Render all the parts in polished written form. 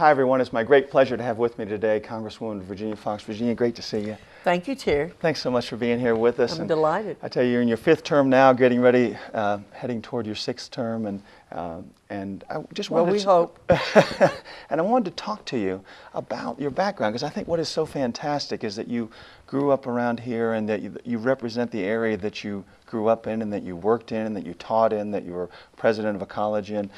Hi, everyone. It's my great pleasure to have with me today Congresswoman Virginia Foxx. Virginia, great to see you. Thank you, Terry. Thanks so much for being here with us. I'm delighted. I tell you, you're in your 5th term now, getting ready, heading toward your 6th term, and I just wanted we hope. And I wanted to talk to you about your background, because I think what is so fantastic is that you grew up around here, and that you represent the area that you grew up in, and that you worked in, and that you taught in, that you were president of a college in.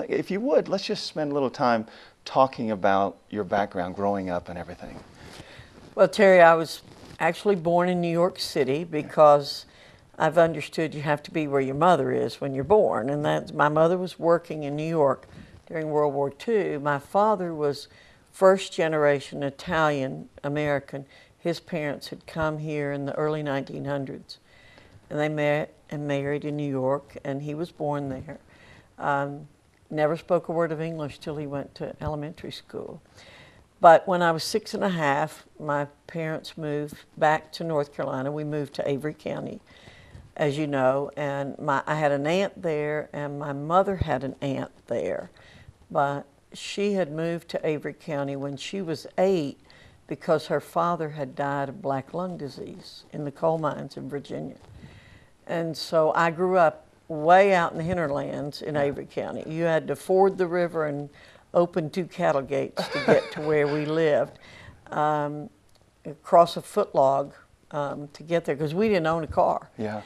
If you would, let's just spend a little time talking about your background growing up and everything. Well, Terry, I was actually born in New York City because I've understood you have to be where your mother is when you're born. And that's, my mother was working in New York during World War II. My father was first generation Italian American. His parents had come here in the early 1900s. And they met and married in New York, and he was born there. Never spoke a word of English till he went to elementary school. But when I was 6 and a half, my parents moved back to North Carolina. We moved to Avery County, as you know, and I had an aunt there, and my mother had an aunt there. But she had moved to Avery County when she was 8 because her father had died of black lung disease in the coal mines in Virginia. And so I grew up way out in the hinterlands in Avery County. You had to ford the river and open 2 cattle gates to get to where we lived, across a footlog to get there, because we didn't own a car. Yeah.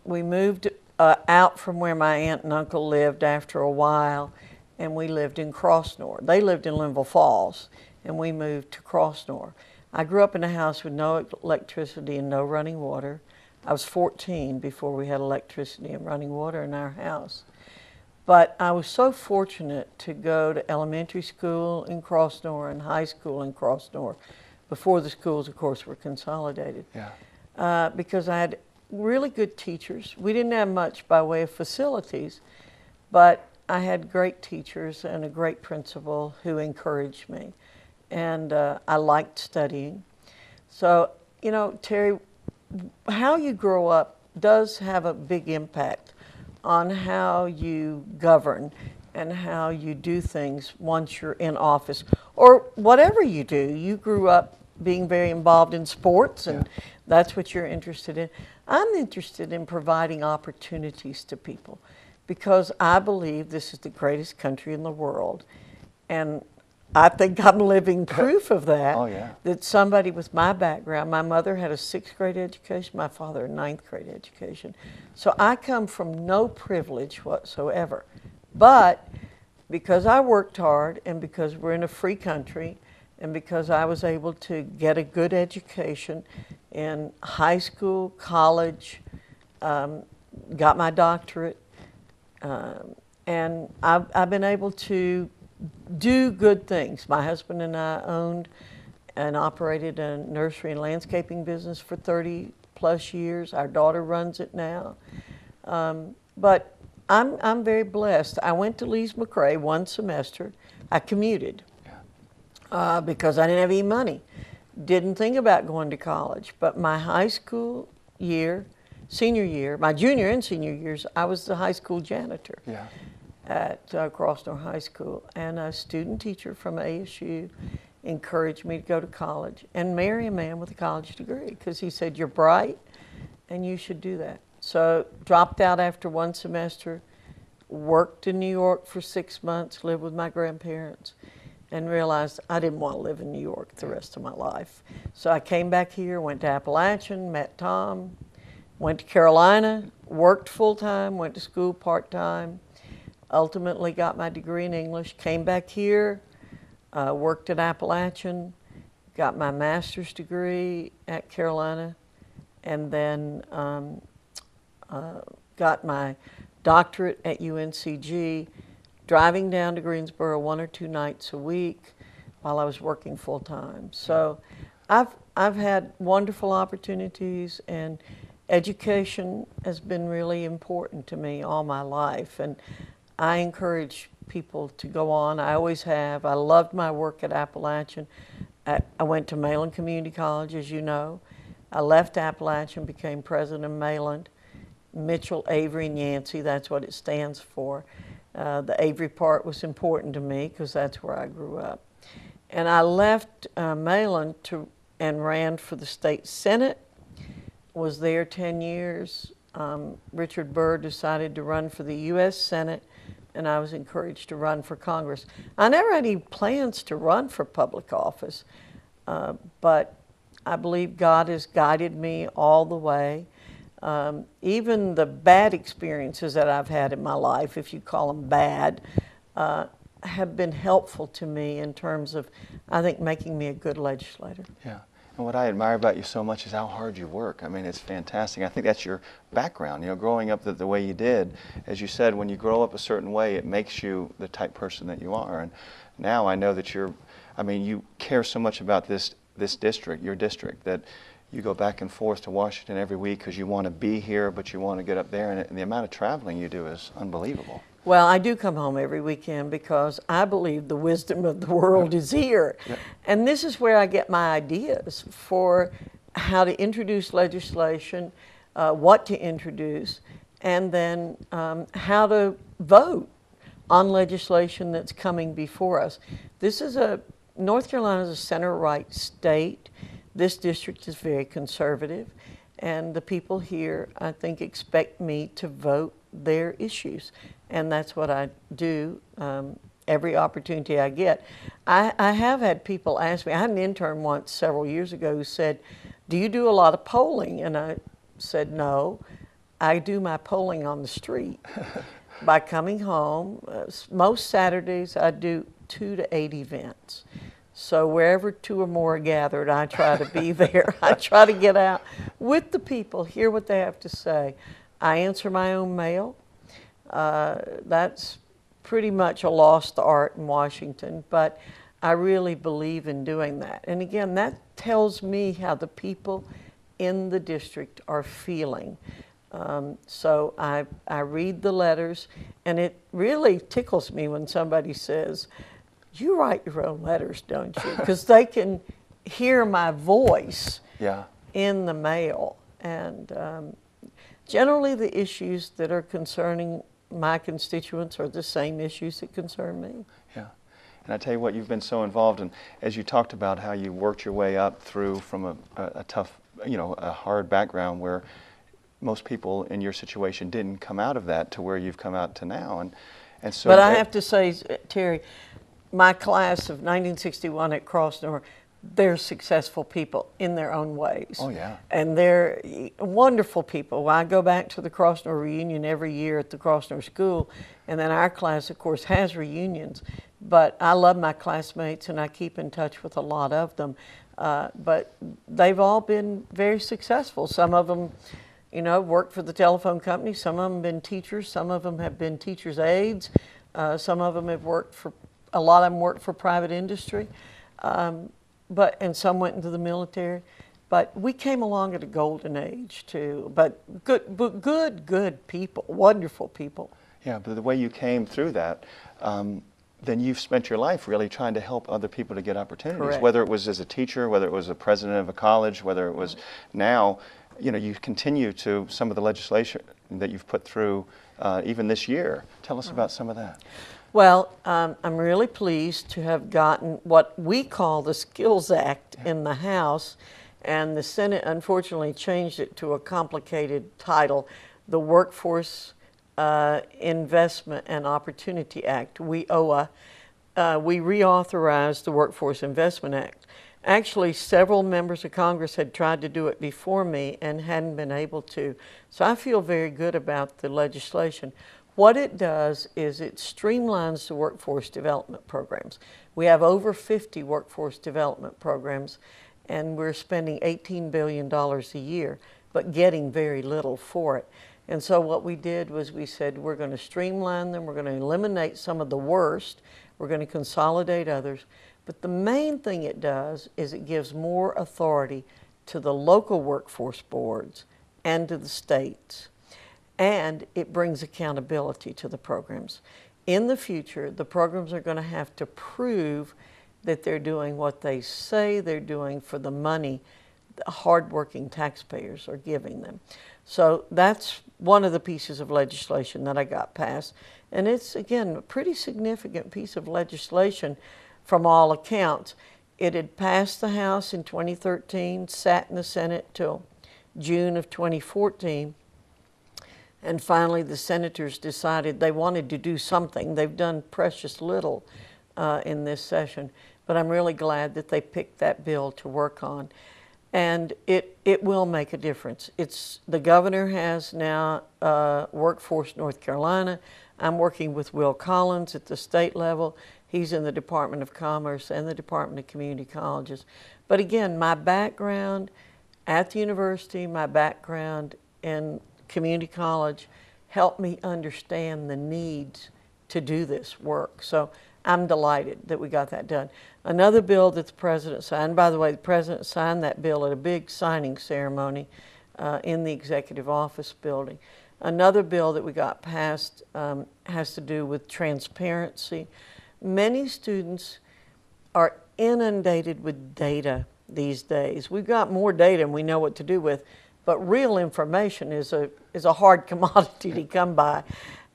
We moved out from where my aunt and uncle lived after a while, and we lived in Crossnore. They lived in Linville Falls, and we moved to Crossnore. I grew up in a house with no electricity and no running water. I was 14 before we had electricity and running water in our house. But I was so fortunate to go to elementary school in Crossnore and high school in Crossnore before the schools, of course, were consolidated. Yeah. Because I had really good teachers. We didn't have much by way of facilities, but I had great teachers and a great principal who encouraged me. And I liked studying. So, you know, Terry, how you grow up does have a big impact on how you govern and how you do things once you're in office, or whatever you do. You grew up being very involved in sports, and that's what you're interested in. I'm interested in providing opportunities to people because I believe this is the greatest country in the world, and I think I'm living proof of that. Oh, yeah. That somebody with my background, my mother had a 6th grade education, my father a 9th grade education. So I come from no privilege whatsoever. But because I worked hard, and because we're in a free country, and because I was able to get a good education in high school, college, got my doctorate, and I've been able to do good things. My husband and I owned and operated a nursery and landscaping business for 30 plus years. Our daughter runs it now. But I'm very blessed. I went to Lees McRae one semester. I commuted because I didn't have any money. Didn't think about going to college. But my high school year, senior year, my junior and senior years, I was the high school janitor. Yeah. At Crossnore High School, and a student teacher from ASU encouraged me to go to college and marry a man with a college degree, because he said, you're bright and you should do that. So dropped out after one semester, worked in New York for 6 months, lived with my grandparents, and realized I didn't want to live in New York the rest of my life. So I came back here, went to Appalachian, met Tom, went to Carolina, worked full-time, went to school part-time, ultimately got my degree in English, came back here, worked at Appalachian, got my master's degree at Carolina, and then got my doctorate at UNCG, driving down to Greensboro 1 or 2 nights a week while I was working full-time. So I've had wonderful opportunities, and education has been really important to me all my life. And I encourage people to go on. I always have. I loved my work at Appalachian. I went to Mayland Community College, as you know. I left Appalachian, became president of Mayland. Mitchell, Avery, and Yancey, that's what it stands for. The Avery part was important to me because that's where I grew up. And I left Malin and ran for the state Senate, was there 10 years. Richard Burr decided to run for the U.S. Senate, and I was encouraged to run for Congress. I never had any plans to run for public office, but I believe God has guided me all the way. Even the bad experiences that I've had in my life, if you call them bad, have been helpful to me in terms of, I think, making me a good legislator. Yeah. And what I admire about you so much is how hard you work. I mean, it's fantastic. I think that's your background, you know, growing up the way you did. As you said, when you grow up a certain way, it makes you the type person that you are. And now I know that you care so much about this district, your district, that you go back and forth to Washington every week because you want to be here, but you want to get up there. And the amount of traveling you do is unbelievable. Well, I do come home every weekend because I believe the wisdom of the world is here. Yeah. And this is where I get my ideas for how to introduce legislation, what to introduce, and then how to vote on legislation that's coming before us. North Carolina is a center-right state. This district is very conservative, and the people here, I think, expect me to vote their issues. And that's what I do every opportunity I get. I have had people ask me, I had an intern once several years ago who said, "Do you do a lot of polling?" And I said, "No, I do my polling on the street." By coming home, most Saturdays I do 2 to 8 events. So wherever 2 or more are gathered, I try to be there. I try to get out with the people, hear what they have to say. I answer my own mail. That's pretty much a lost art in Washington, but I really believe in doing that. And again, that tells me how the people in the district are feeling. So I read the letters, and it really tickles me when somebody says, "You write your own letters, don't you?" Because they can hear my voice in the mail. And generally the issues that are concerning my constituents are the same issues that concern me. Yeah. And I tell you what, you've been so involved, and as you talked about how you worked your way up through from a tough, a hard background where most people in your situation didn't come out of that to where you've come out to now. And so. But I have to say, Terry, my class of 1961 at Crossnor, they're successful people in their own ways. Oh, yeah. And they're wonderful people. I go back to the Crossnor reunion every year at the Crossnor School, and then our class, of course, has reunions. But I love my classmates, and I keep in touch with a lot of them. But they've all been very successful. Some of them, worked for the telephone company. Some of them have been teachers. Some of them have been teachers' aides. Some of them have a lot of them worked for private industry. And some went into the military. But we came along at a golden age too. But good people, wonderful people. Yeah, but the way you came through that, then you've spent your life really trying to help other people to get opportunities. Correct. Whether it was as a teacher, whether it was a president of a college, whether it was now, you continue to some of the legislation that you've put through even this year. Tell us about some of that. Well, I'm really pleased to have gotten what we call the Skills Act in the House, and the Senate unfortunately changed it to a complicated title, the Workforce Investment and Opportunity Act, WIOA. We reauthorized the Workforce Investment Act. Actually, several members of Congress had tried to do it before me and hadn't been able to. So I feel very good about the legislation. What it does is it streamlines the workforce development programs. We have over 50 workforce development programs, and we're spending $18 billion a year, but getting very little for it. And so what we did was we said we're going to streamline them, we're going to eliminate some of the worst, we're going to consolidate others. But the main thing it does is it gives more authority to the local workforce boards and to the states. And it brings accountability to the programs. In the future, the programs are going to have to prove that they're doing what they say they're doing for the money the hardworking taxpayers are giving them. So that's one of the pieces of legislation that I got passed. And it's, again, a pretty significant piece of legislation from all accounts. It had passed the House in 2013, sat in the Senate till June of 2014, and finally the senators decided they wanted to do something. They've done precious little in this session, but I'm really glad that they picked that bill to work on. And it will make a difference. The governor has now Workforce North Carolina. I'm working with Will Collins at the state level. He's in the Department of Commerce and the Department of Community Colleges. But again, my background at the university, my background in community college helped me understand the needs to do this work. So I'm delighted that we got that done. Another bill that the president signed, by the way, the president signed that bill at a big signing ceremony in the executive office building. Another bill that we got passed has to do with transparency. Many students are inundated with data these days. We've got more data and we know what to do with, but real information is a hard commodity to come by.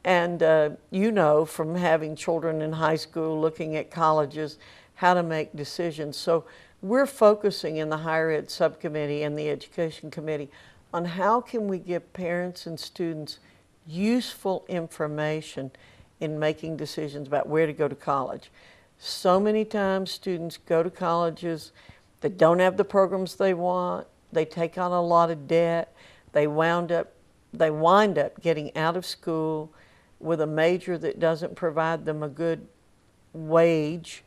And you know from having children in high school, looking at colleges, how to make decisions. So we're focusing in the higher ed subcommittee and the education committee on how can we give parents and students useful information in making decisions about where to go to college. So many times students go to colleges that don't have the programs they want, they take on a lot of debt, they wind up getting out of school with a major that doesn't provide them a good wage,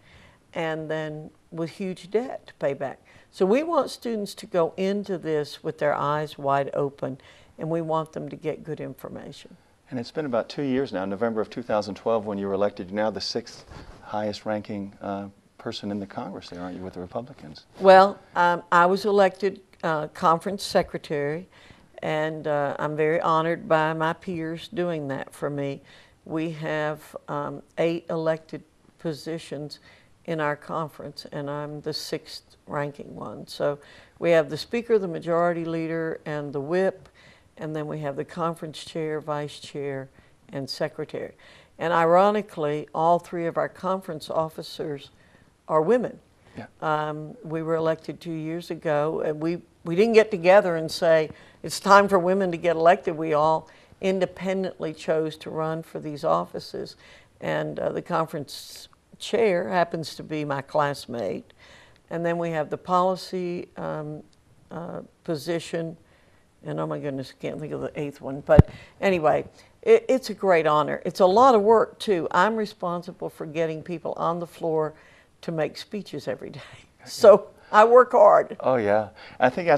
and then with huge debt to pay back. So we want students to go into this with their eyes wide open, and we want them to get good information. And it's been about 2 years now, November of 2012 when you were elected. You're now the 6th highest ranking person in the Congress there, aren't you, with the Republicans? Well, I was elected conference secretary, and I'm very honored by my peers doing that for me. We have 8 elected positions in our conference, and I'm the 6th ranking one. So we have the speaker, the majority leader, and the whip, and then we have the conference chair, vice chair, and secretary. And ironically, all 3 of our conference officers are women. Yeah. We were elected 2 years ago, and we didn't get together and say, it's time for women to get elected. We all independently chose to run for these offices. And the conference chair happens to be my classmate. And then we have the policy position, and oh my goodness, I can't think of the 8th one. But anyway, it's a great honor. It's a lot of work too. I'm responsible for getting people on the floor to make speeches every day. So I work hard. Oh yeah, I think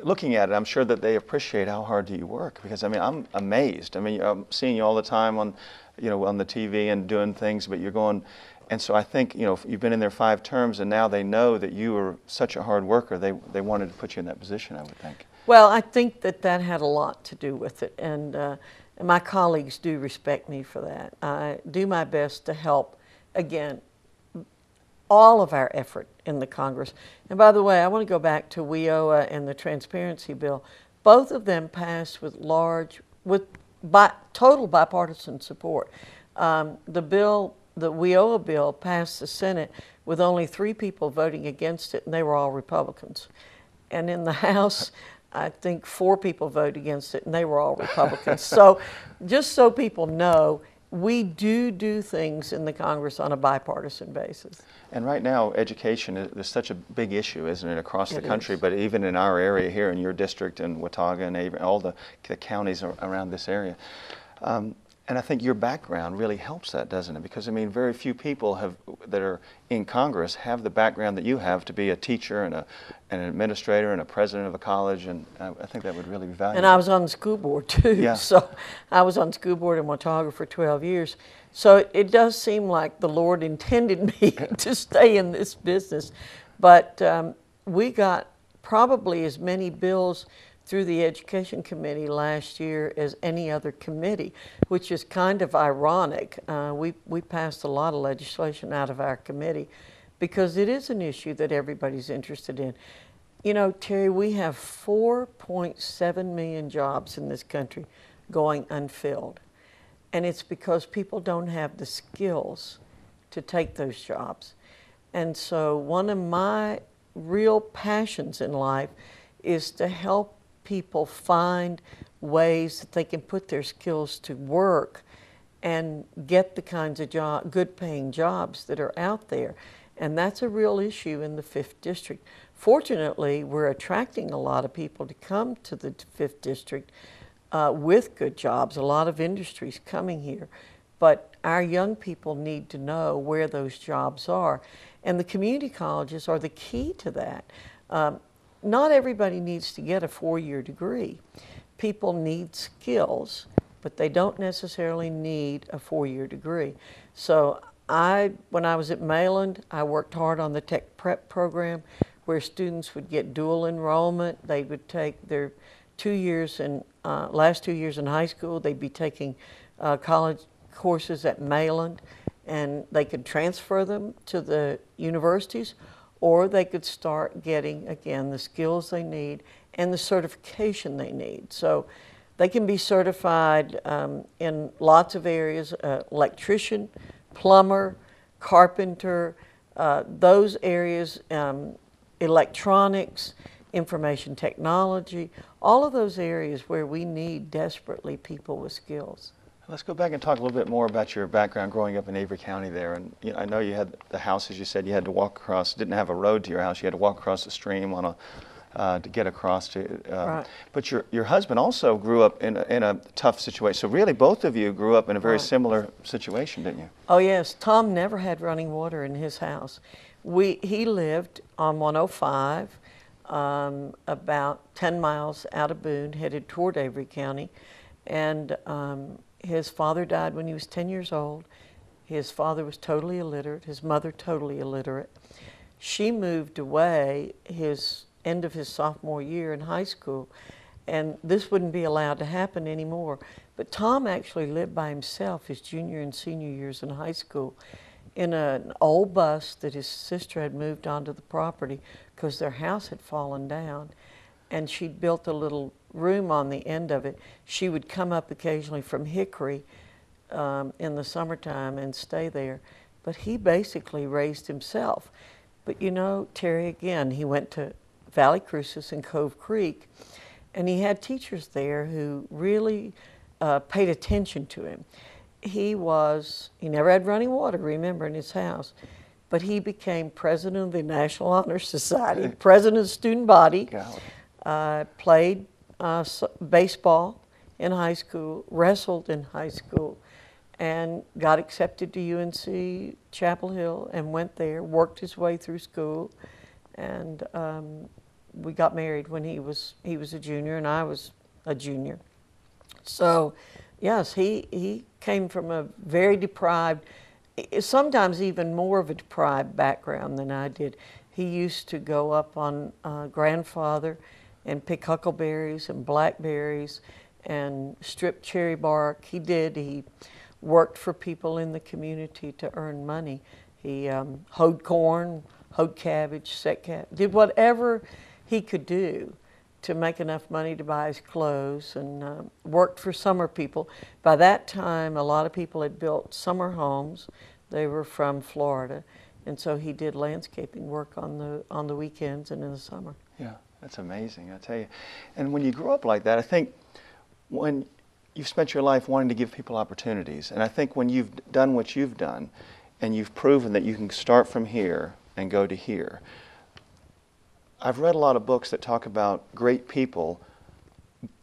looking at it, I'm sure that they appreciate how hard you work, because I'm amazed. I'm seeing you all the time on the TV and doing things, but you're going, and so I think you've been in there 5 terms, and now they know that you are such a hard worker. They wanted to put you in that position, I would think. Well, I think that had a lot to do with it, and my colleagues do respect me for that. I do my best to help, again, all of our effort in the Congress. And by the way, I want to go back to WIOA and the Transparency Bill. Both of them passed with total bipartisan support. The WIOA bill passed the Senate with only 3 people voting against it, and they were all Republicans. And in the House, I think 4 people voted against it, and they were all Republicans. So just so people know, we do things in the Congress on a bipartisan basis. And right now, education is such a big issue, isn't it, across the country, is. But even in our area here, in your district, in Watauga and Avon, all the counties around this area. And I think your background really helps that, doesn't it? Because very few people that are in Congress have the background that you have to be a teacher and an administrator and a president of a college, and I think that would really be valuable. And I was on the school board too. Yeah. So I was on the school board in Watauga for 12 years. So it does seem like the Lord intended me to stay in this business. But we got probably as many bills through the Education Committee last year as any other committee, which is kind of ironic. We passed a lot of legislation out of our committee because it is an issue that everybody's interested in. Terry, we have 4.7 million jobs in this country going unfilled. And it's because people don't have the skills to take those jobs. And so one of my real passions in life is to help people find ways that they can put their skills to work and get the kinds of good paying jobs that are out there. And that's a real issue in the 5th District. Fortunately, we're attracting a lot of people to come to the 5th District with good jobs, a lot of industries coming here. But our young people need to know where those jobs are. And the community colleges are the key to that. Not everybody needs to get a 4-year degree. People need skills, but they don't necessarily need a 4-year degree. So when I was at Mayland, I worked hard on the tech prep program where students would get dual enrollment. They would take their last 2 years in high school, they'd be taking college courses at Mayland, and they could transfer them to the universities, or they could start getting, again, the skills they need and the certification they need. So they can be certified in lots of areas, electrician, plumber, carpenter, those areas, electronics, information technology, all of those areas where we need desperately people with skills. Let's go back and talk a little bit more about your background growing up in Avery County there. And I know you had the house, as you said, you had to walk across, didn't have a road to your house, you had to walk across the stream on to get across to. Right. But your husband also grew up in a tough situation. So really both of you grew up in a very similar situation, didn't you? Oh yes, Tom never had running water in his house. He lived on 105, about 10 miles out of Boone, headed toward Avery County. And his father died when he was 10 years old. His father was totally illiterate, his mother totally illiterate. She moved away end of his sophomore year in high school, and this wouldn't be allowed to happen anymore. But Tom actually lived by himself his junior and senior years in high school in an old bus that his sister had moved onto the property because their house had fallen down, and she'd built a little room on the end of it. She would come up occasionally from Hickory in the summertime and stay there. But he basically raised himself. But you know, Terry, again, he went to Valley Cruces and Cove Creek, and he had teachers there who really paid attention to him. He never had running water, remember, in his house, but he became president of the National Honor Society, president of the student body, played baseball in high school, wrestled in high school, and got accepted to UNC Chapel Hill and went there, worked his way through school, and we got married when he was a junior and I was a junior. So yes, he came from a very deprived, sometimes even more of a deprived background than I did. He used to go up on Grandfather and pick huckleberries and blackberries and strip cherry bark. He worked for people in the community to earn money. He hoed corn, hoed cabbage, set cabbage, did whatever he could do to make enough money to buy his clothes, and worked for summer people. By that time, a lot of people had built summer homes. They were from Florida, and so he did landscaping work on the weekends and in the summer. Yeah, that's amazing, I tell you. And when you grow up like that, I think when you've spent your life wanting to give people opportunities, and I think when you've done what you've done, and you've proven that you can start from here and go to here. I've read a lot of books that talk about great people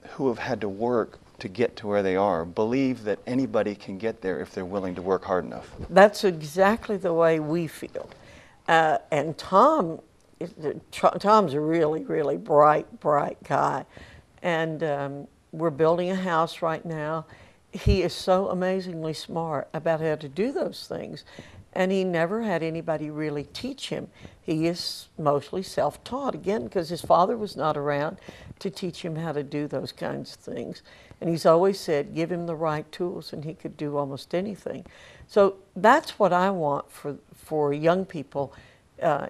who have had to work to get to where they are, believe that anybody can get there if they're willing to work hard enough. That's exactly the way we feel. And Tom's a really, really bright guy. And we're building a house right now. He is so amazingly smart about how to do those things. And he never had anybody really teach him. He is mostly self-taught, again, because his father was not around to teach him how to do those kinds of things. And he's always said, give him the right tools and he could do almost anything. So that's what I want for young people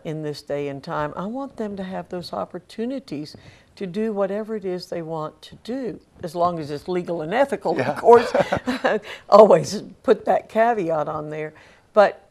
in this day and time. I want them to have those opportunities to do whatever it is they want to do, as long as it's legal and ethical, Yeah. of course. Always put that caveat on there. But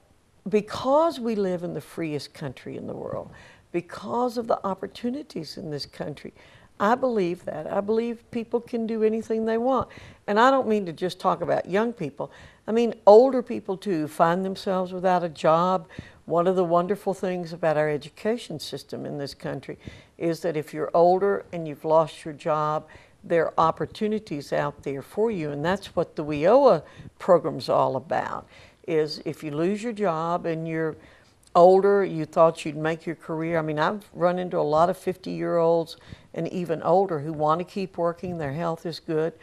because we live in the freest country in the world, because of the opportunities in this country, I believe that. I believe people can do anything they want. And I don't mean to just talk about young people. I mean older people too find themselves without a job. One of the wonderful things about our education system in this country is that if you're older and you've lost your job, there are opportunities out there for you. And that's what the WIOA program's all about, is if you lose your job and you're older, you thought you'd make your career. I mean, I've run into a lot of 50-year-olds and even older who want to keep working, their health is good.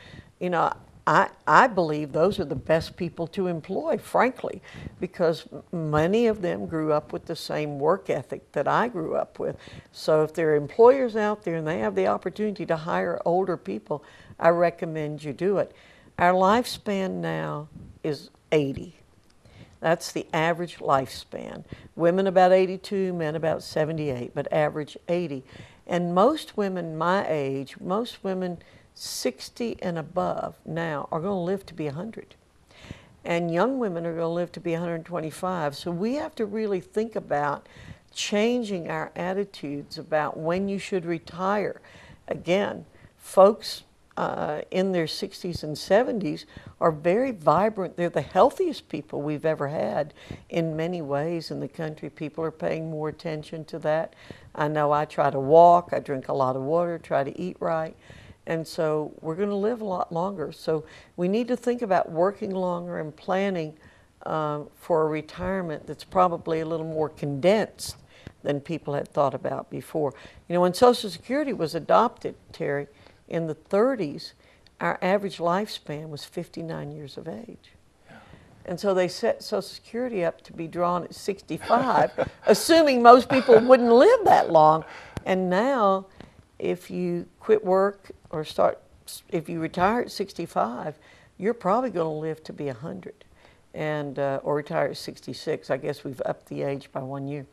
You know, I believe those are the best people to employ, frankly, because many of them grew up with the same work ethic that I grew up with. So if there are employers out there and they have the opportunity to hire older people, I recommend you do it. Our lifespan now is 80. That's the average lifespan. Women about 82, men about 78, but average 80. And most women my age, most women 60 and above now are going to live to be 100. And young women are going to live to be 125. So we have to really think about changing our attitudes about when you should retire. Again, folks in their 60s and 70s are very vibrant. They're the healthiest people we've ever had in many ways in the country. People are paying more attention to that. I know I try to walk, I drink a lot of water, try to eat right. And so we're going to live a lot longer. So we need to think about working longer and planning for a retirement that's probably a little more condensed than people had thought about before. You know, when Social Security was adopted, Terry, in the 30s, our average lifespan was 59 years of age. Yeah. And so they set Social Security up to be drawn at 65, assuming most people wouldn't live that long. And now, if you quit work or if you retire at 65, you're probably going to live to be 100, and or retire at 66. I guess we've upped the age by 1 year.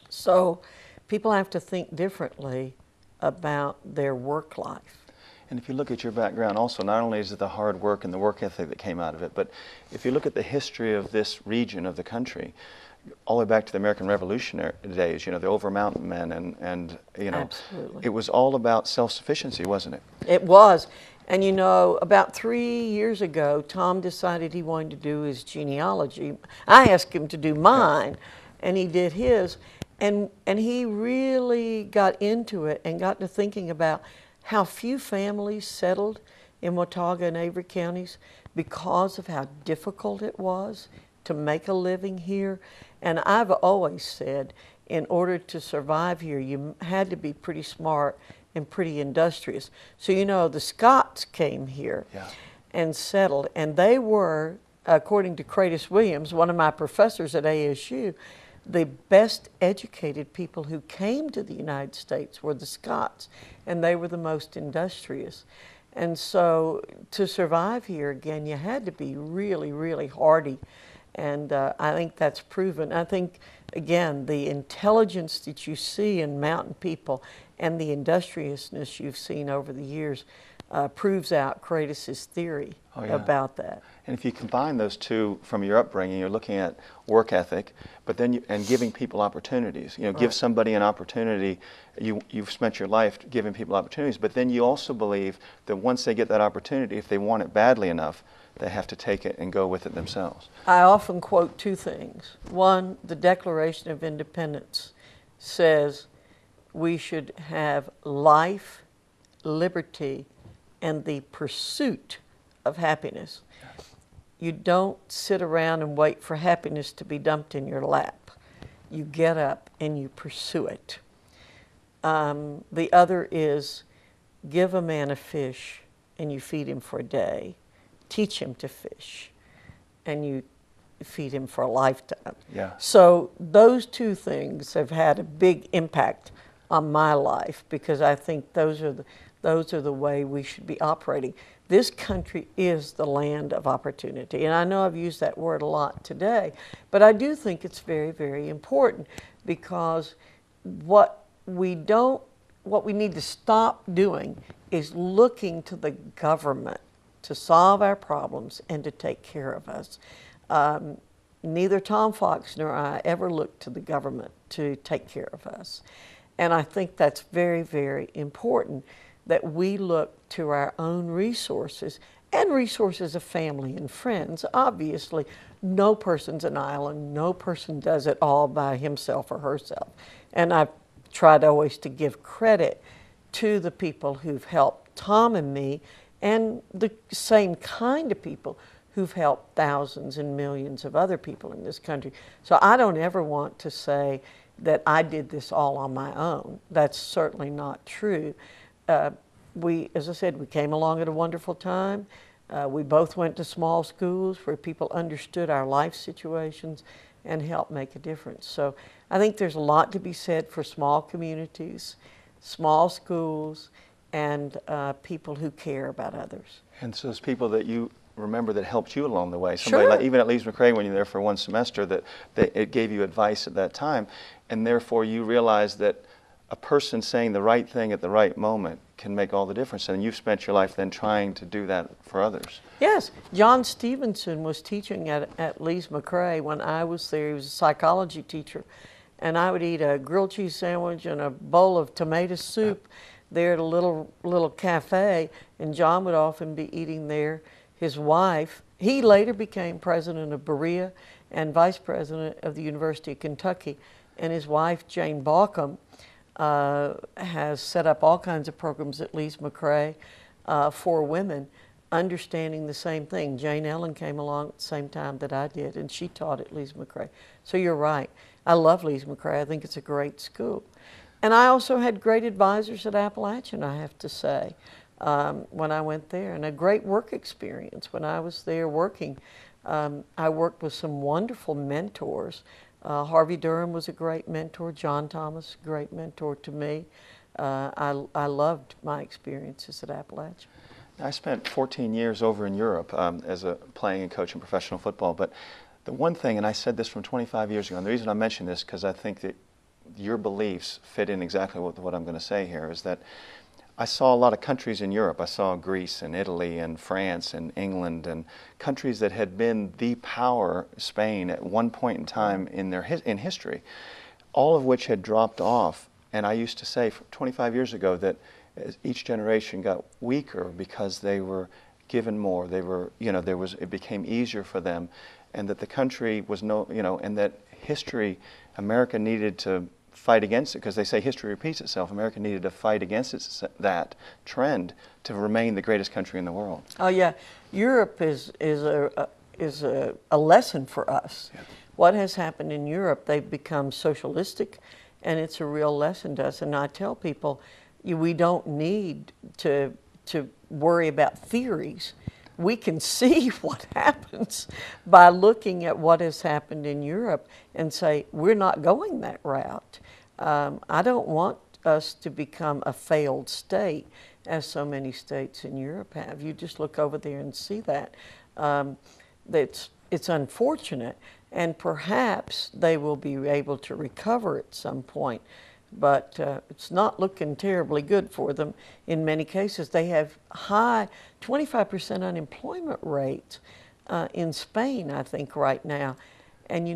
So people have to think differently about their work life. And if you look at your background also, not only is it the hard work and the work ethic that came out of it, but if you look at the history of this region of the country, all the way back to the American Revolutionary days, you know, the Over Mountain Men, and you know, absolutely, it was all about self-sufficiency, wasn't it? It was. And you know, about 3 years ago, Tom decided he wanted to do his genealogy. I asked him to do mine, and he did his. And he really got into it and got to thinking about how few families settled in Watauga and Avery counties because of how difficult it was to make a living here. And I've always said, in order to survive here, you had to be pretty smart and pretty industrious. So, you know, the Scots came here and settled, and they were, according to Cratis Williams, one of my professors at ASU, the best educated people who came to the United States were the Scots, and they were the most industrious. And so to survive here, again, you had to be really, really hardy. And I think that's proven. I think, again, the intelligence that you see in mountain people and the industriousness you've seen over the years proves out Cratis's theory about that. And if you combine those two from your upbringing, you're looking at work ethic, but then and giving people opportunities. You know, give somebody an opportunity. You've spent your life giving people opportunities, but then you also believe that once they get that opportunity, if they want it badly enough, they have to take it and go with it themselves. I often quote two things. One, the Declaration of Independence says we should have life, liberty, and the pursuit of happiness. You don't sit around and wait for happiness to be dumped in your lap. You get up and you pursue it. The other is give a man a fish and you feed him for a day. Teach him to fish and you feed him for a lifetime. So those two things have had a big impact on my life, because I think those are the way we should be operating. This country is the land of opportunity, and I know I've used that word a lot today, but I do think it's very, very important, because what we don't what we need to stop doing is looking to the government to solve our problems and to take care of us. Neither Tom Foxx nor I ever looked to the government to take care of us. And I think that's very, very important, that we look to our own resources and resources of family and friends. Obviously, no person's an island. No person does it all by himself or herself. And I've tried always to give credit to the people who've helped Tom and me, and the same kind of people who've helped thousands and millions of other people in this country. So I don't ever want to say that I did this all on my own. That's certainly not true. As I said, we came along at a wonderful time. We both went to small schools where people understood our life situations and helped make a difference. So I think there's a lot to be said for small communities, small schools, and people who care about others. And so those people that you remember that helped you along the way, somebody Sure. like, even at Lees McRae when you were there for one semester, that it gave you advice at that time, and therefore you realized that a person saying the right thing at the right moment can make all the difference, and you've spent your life then trying to do that for others. Yes, John Stevenson was teaching at Lees McRae when I was there. He was a psychology teacher, and I would eat a grilled cheese sandwich and a bowl of tomato soup there at a little cafe, and John would often be eating there. His wife, he later became president of Berea and vice president of the University of Kentucky, and his wife, Jane Balcom, has set up all kinds of programs at Lees McRae for women, understanding the same thing. Jane Ellen came along at the same time that I did, and she taught at Lees McRae. So you're right. I love Lees McRae. I think it's a great school. And I also had great advisors at Appalachian, I have to say, when I went there, and a great work experience when I was there working. I worked with some wonderful mentors. Harvey Durham was a great mentor. John Thomas, a great mentor to me. I loved my experiences at Appalachian. I spent 14 years over in Europe as playing and coaching professional football, but the one thing, and I said this from 25 years ago, and the reason I mention this because I think that your beliefs fit in exactly with what I'm going to say here, is that I saw a lot of countries in Europe. I saw Greece and Italy and France and England, and countries that had been the power, Spain, at one point in time in history, all of which had dropped off. And I used to say 25 years ago that as each generation got weaker because they were given more. They were, it became easier for them, and that the country was and that history, America needed to fight against it, because they say history repeats itself. America needed to fight against that trend to remain the greatest country in the world. Oh yeah, Europe is a lesson for us. Yeah. What has happened in Europe? They've become socialistic, and it's a real lesson to us. And I tell people, we don't need to worry about theories. We can see what happens by looking at what has happened in Europe and say, we're not going that route. I don't want us to become a failed state, as so many states in Europe have. You just look over there and see that. It's unfortunate, and perhaps they will be able to recover at some point. But it's not looking terribly good for them in many cases. They have high 25% unemployment rates in Spain, I think, right now. And,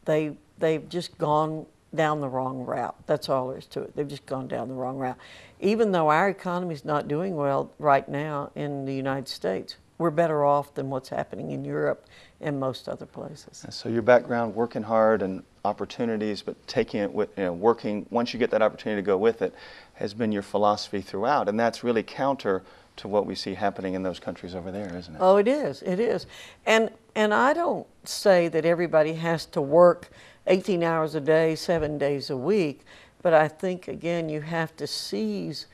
they've just gone down the wrong route. That's all there is to it. They've just gone down the wrong route. Even though our economy is not doing well right now in the United States, we're better off than what's happening in Europe and most other places. So your background, working hard and opportunities, but taking it with, working, once you get that opportunity to go with it, has been your philosophy throughout. And that's really counter to what we see happening in those countries over there, isn't it? Oh, it is. It is. And I don't say that everybody has to work 18 hours a day, 7 days a week, but I think, again, you have to seize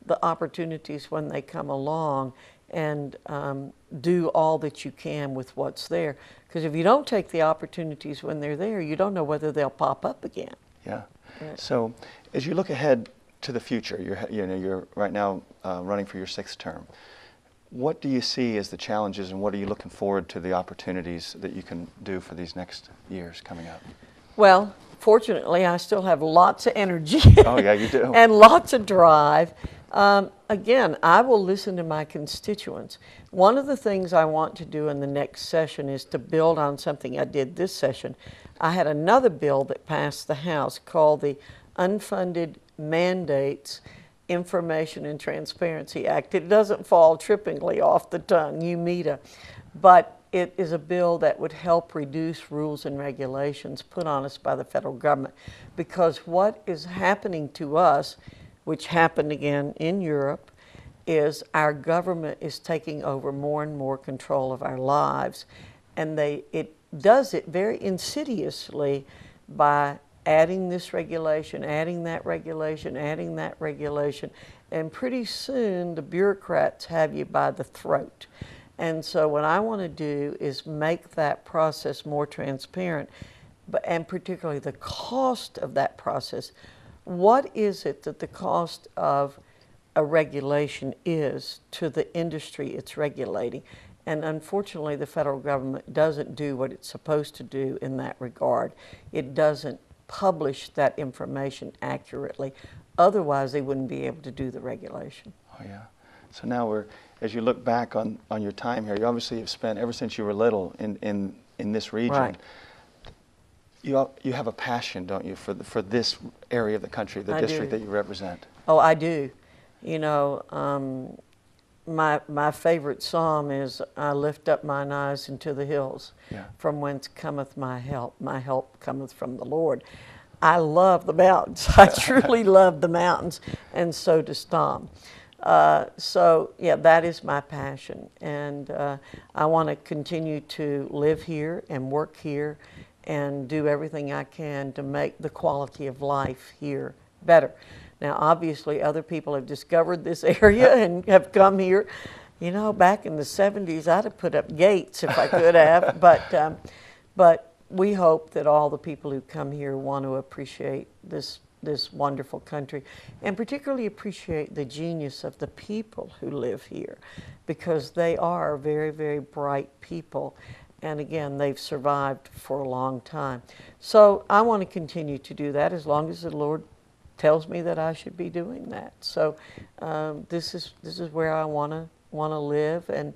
the opportunities when they come along and do all that you can with what's there. Because if you don't take the opportunities when they're there, you don't know whether they'll pop up again. Yeah. So as you look ahead to the future, you're right now running for your 6th term. What do you see as the challenges, and what are you looking forward to the opportunities that you can do for these next years coming up? Well, Fortunately, I still have lots of energy. Oh, yeah, you do. And lots of drive. Again, I will listen to my constituents. One of the things I want to do in the next session is to build on something I did this session. I had another bill that passed the House called the Unfunded Mandates Information and Transparency Act. It doesn't fall trippingly off the tongue, UMITA, but it is a bill that would help reduce rules and regulations put on us by the federal government. Because what is happening to us, which happened again in Europe, is our government is taking over more and more control of our lives. And it does it very insidiously by adding this regulation, adding that regulation, adding that regulation, and pretty soon the bureaucrats have you by the throat. And so what I want to do is make that process more transparent, and particularly the cost of that process. What is it that the cost of a regulation is to the industry it's regulating? And unfortunately, the federal government doesn't do what it's supposed to do in that regard. It doesn't publish that information accurately. Otherwise, they wouldn't be able to do the regulation. Oh, yeah. So now as you look back on your time here, you obviously have spent, ever since you were little, in this region. Right. You have a passion, don't you, for this area of the country, the district that you represent? Oh, I do. You know, my favorite psalm is, I lift up mine eyes into the hills, from whence cometh my help. My help cometh from the Lord. I love the mountains. I truly love the mountains, and so does Tom. So, yeah, that is my passion. And I want to continue to live here and work here and do everything I can to make the quality of life here better. Now, obviously, other people have discovered this area and have come here. You know, back in the 70s, I'd have put up gates if I could have. But we hope that all the people who come here want to appreciate this wonderful country, and particularly appreciate the genius of the people who live here, because they are very, very bright people. And again, they've survived for a long time. So I want to continue to do that as long as the Lord tells me that I should be doing that. So this is where I want to live and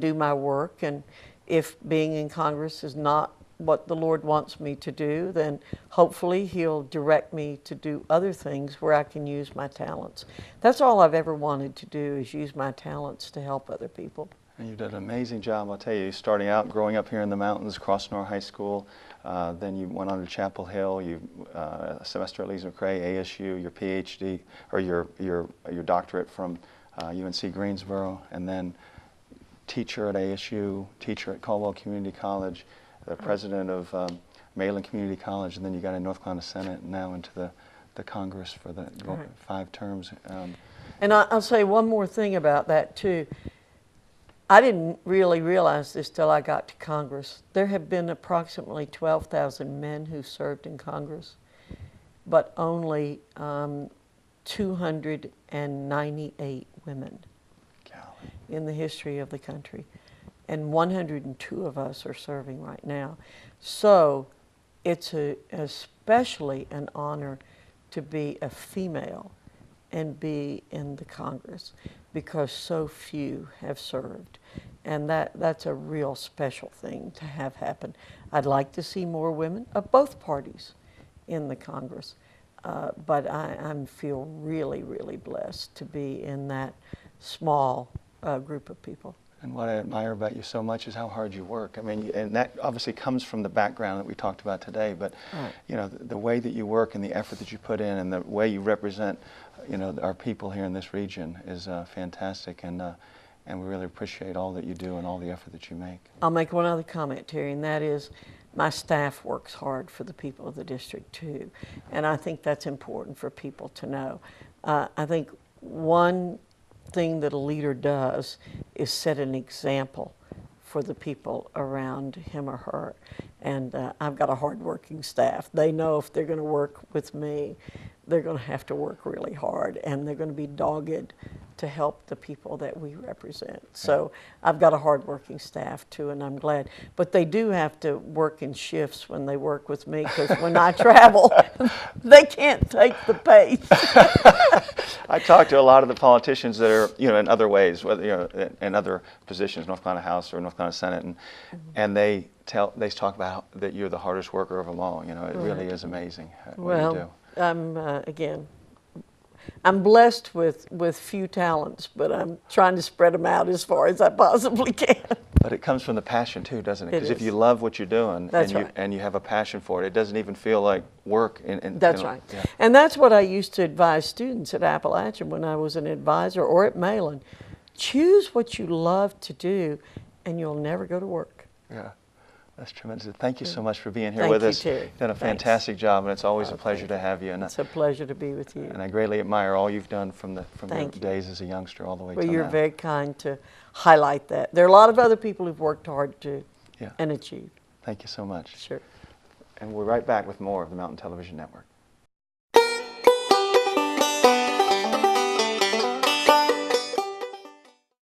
do my work. And if being in Congress is not what the Lord wants me to do, then hopefully He'll direct me to do other things where I can use my talents. That's all I've ever wanted to do, is use my talents to help other people. And you did an amazing job, I'll tell you, starting out, growing up here in the mountains, Crossnor High School, then you went on to Chapel Hill, a semester at Lees McRae, ASU, your PhD, or your doctorate from UNC Greensboro, and then teacher at ASU, teacher at Caldwell Community College, the president of Mayland Community College, and then you got in North Carolina Senate, and now into the Congress for the 5 terms. And I'll say one more thing about that, too. I didn't really realize this till I got to Congress. There have been approximately 12,000 men who served in Congress, but only 298 women in the history of the country. And 102 of us are serving right now. So it's especially an honor to be a female and be in the Congress, because so few have served. And that's a real special thing to have happen. I'd like to see more women of both parties in the Congress, but I feel really, really blessed to be in that small group of people. And what I admire about you so much is how hard you work. I mean, and that obviously comes from the background that we talked about today, but you know, the way that you work and the effort that you put in and the way you represent, you know, our people here in this region is fantastic, and we really appreciate all that you do and all the effort that you make. I'll make one other comment, Terry, and that is my staff works hard for the people of the district too, and I think that's important for people to know. I think one thing that a leader does is set an example for the people around him or her. And I've got a hard-working staff. They know if they're going to work with me, they're going to have to work really hard, and they're going to be dogged to help the people that we represent. So I've got a hardworking staff too, and I'm glad. But they do have to work in shifts when they work with me, because when I travel, they can't take the pace. I talk to a lot of the politicians that are, in other ways, whether, in other positions, North Carolina House or North Carolina Senate, and they talk about that you're the hardest worker of them all. It really is amazing what you do. Well, again, I'm blessed with few talents, but I'm trying to spread them out as far as I possibly can. But it comes from the passion too, doesn't it? Because if is. you love what you're doing That's right. and you have a passion for it, it doesn't even feel like work. That's right. Yeah. And that's what I used to advise students at Appalachian when I was an advisor, or at Malin. Choose what you love to do, and you'll never go to work. Yeah. That's tremendous. Thank you so much for being here Thank with you, us. Terry. You've done a Thanks. fantastic job, and it's always a pleasure to have you. And it's a pleasure to be with you. And I greatly admire all you've done from your Thank you. days as a youngster all the way Well, to now. you're very kind to highlight that. There are a lot of other people who've worked hard too, and achieved. Thank you so much. Sure. And we're right back with more of the Mountain Television Network.